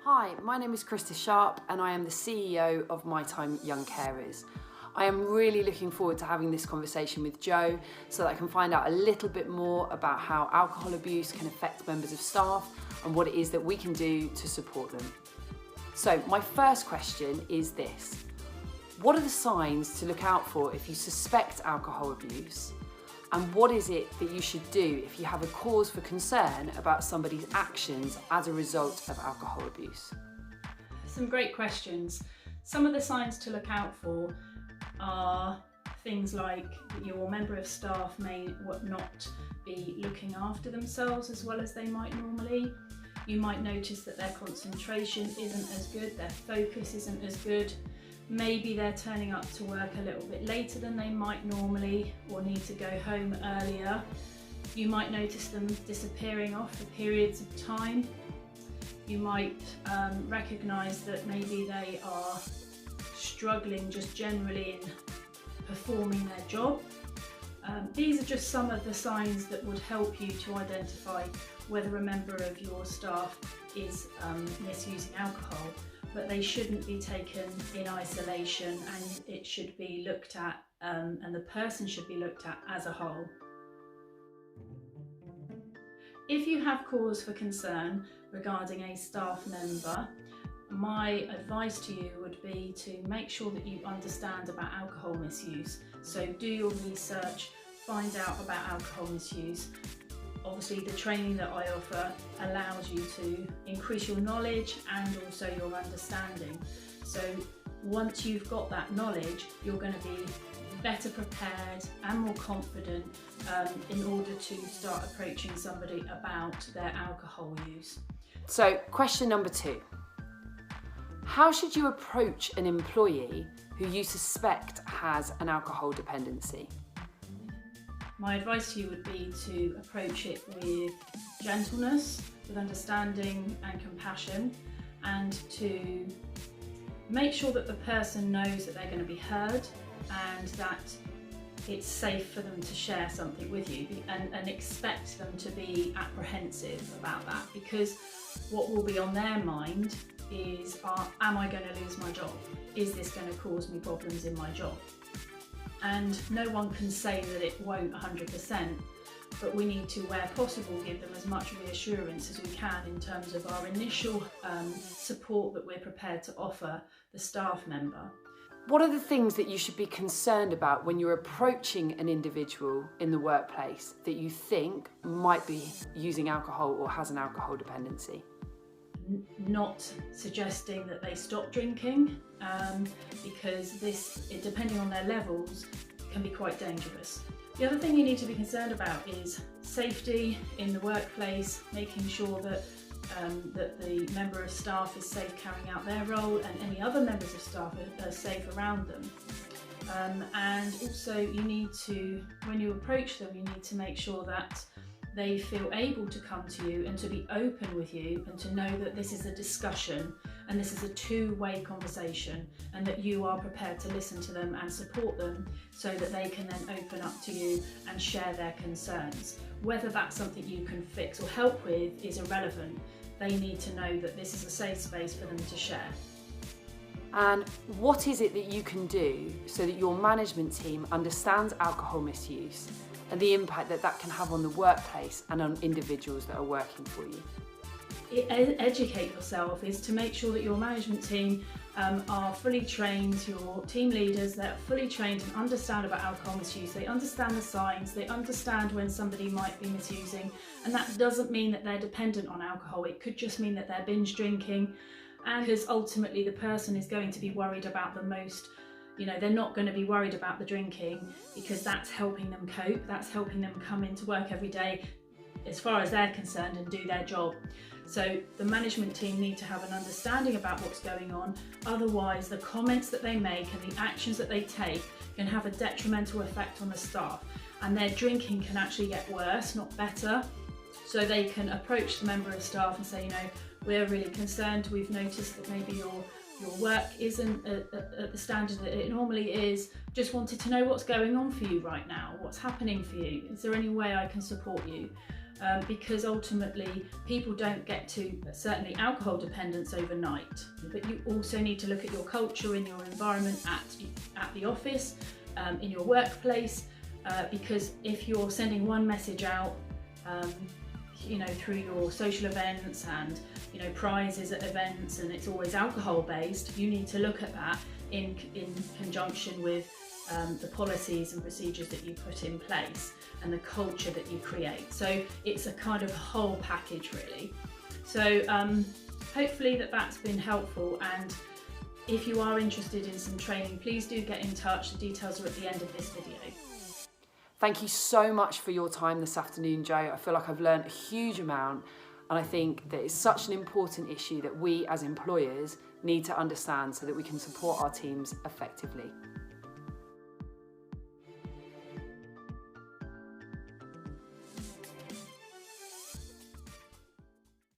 Hi, my name is Krista Sharp and I am the CEO of My Time Young Carers. I am really looking forward to having this conversation with Jo so that I can find out a little bit more about how alcohol abuse can affect members of staff and what it is that we can do to support them. So my first question is this: what are the signs to look out for if you suspect alcohol abuse? And what is it that you should do if you have a cause for concern about somebody's actions as a result of alcohol abuse? Some great questions. Some of the signs to look out for are things like your member of staff may not be looking after themselves as well as they might normally. You might notice that their concentration isn't as good, their focus isn't as good. Maybe they're turning up to work a little bit later than they might normally, or need to go home earlier. You might notice them disappearing off for periods of time. You might recognise that maybe they are struggling just generally in performing their job. These are just some of the signs that would help you to identify whether a member of your staff is misusing alcohol. But they shouldn't be taken in isolation, and it should be looked at, and the person should be looked at as a whole. If you have cause for concern regarding a staff member, my advice to you would be to make sure that you understand about alcohol misuse. So do your research, find out about alcohol misuse. Obviously, the training that I offer allows you to increase your knowledge and also your understanding. So once you've got that knowledge, you're going to be better prepared and more confident in order to start approaching somebody about their alcohol use. So, question number 2. How should you approach an employee who you suspect has an alcohol dependency? My advice to you would be to approach it with gentleness, with understanding and compassion, and to make sure that the person knows that they're going to be heard and that it's safe for them to share something with you, and expect them to be apprehensive about that, because what will be on their mind is, am I going to lose my job? Is this going to cause me problems in my job? And no one can say that it won't 100%, but we need to, where possible, give them as much reassurance as we can in terms of our initial support that we're prepared to offer the staff member. What are the things that you should be concerned about when you're approaching an individual in the workplace that you think might be using alcohol or has an alcohol dependency? Not suggesting that they stop drinking, because this, depending on their levels, can be quite dangerous. The other thing you need to be concerned about is safety in the workplace, making sure that that the member of staff is safe carrying out their role and any other members of staff are safe around them. And also you need to, when you approach them, you need to make sure that they feel able to come to you and to be open with you, and to know that this is a discussion and this is a two-way conversation, and that you are prepared to listen to them and support them so that they can then open up to you and share their concerns. Whether that's something you can fix or help with is irrelevant. They need to know that this is a safe space for them to share. And what is it that you can do so that your management team understands alcohol misuse and the impact that that can have on the workplace and on individuals that are working for you? Educate yourself is to make sure that your management team are fully trained, your team leaders, they're fully trained and understand about alcohol misuse. They understand the signs, they understand when somebody might be misusing, and that doesn't mean that they're dependent on alcohol. It could just mean that they're binge drinking, and because ultimately the person is going to be worried about the most. You know, they're not going to be worried about the drinking because that's helping them cope, that's helping them come into work every day as far as they're concerned and do their job. So the management team need to have an understanding about what's going on, otherwise the comments that they make and the actions that they take can have a detrimental effect on the staff, and their drinking can actually get worse, not better. So they can approach the member of staff and say, you know, we're really concerned, we've noticed that maybe you're your work isn't at the standard that it normally is, just wanted to know what's going on for you right now, what's happening for you, is there any way I can support you? Because ultimately people don't get to certainly alcohol dependence overnight, but you also need to look at your culture in your environment at the office, in your workplace, because if you're sending one message out through your social events and prizes at events, and it's always alcohol based, you need to look at that in conjunction with the policies and procedures that you put in place and the culture that you create. So it's a kind of whole package really. So hopefully that's been helpful, and if you are interested in some training, please do get in touch. The details are at the end of this video. Thank you so much for your time this afternoon, Jo. I feel like I've learned a huge amount, and I think that it's such an important issue that we as employers need to understand so that we can support our teams effectively.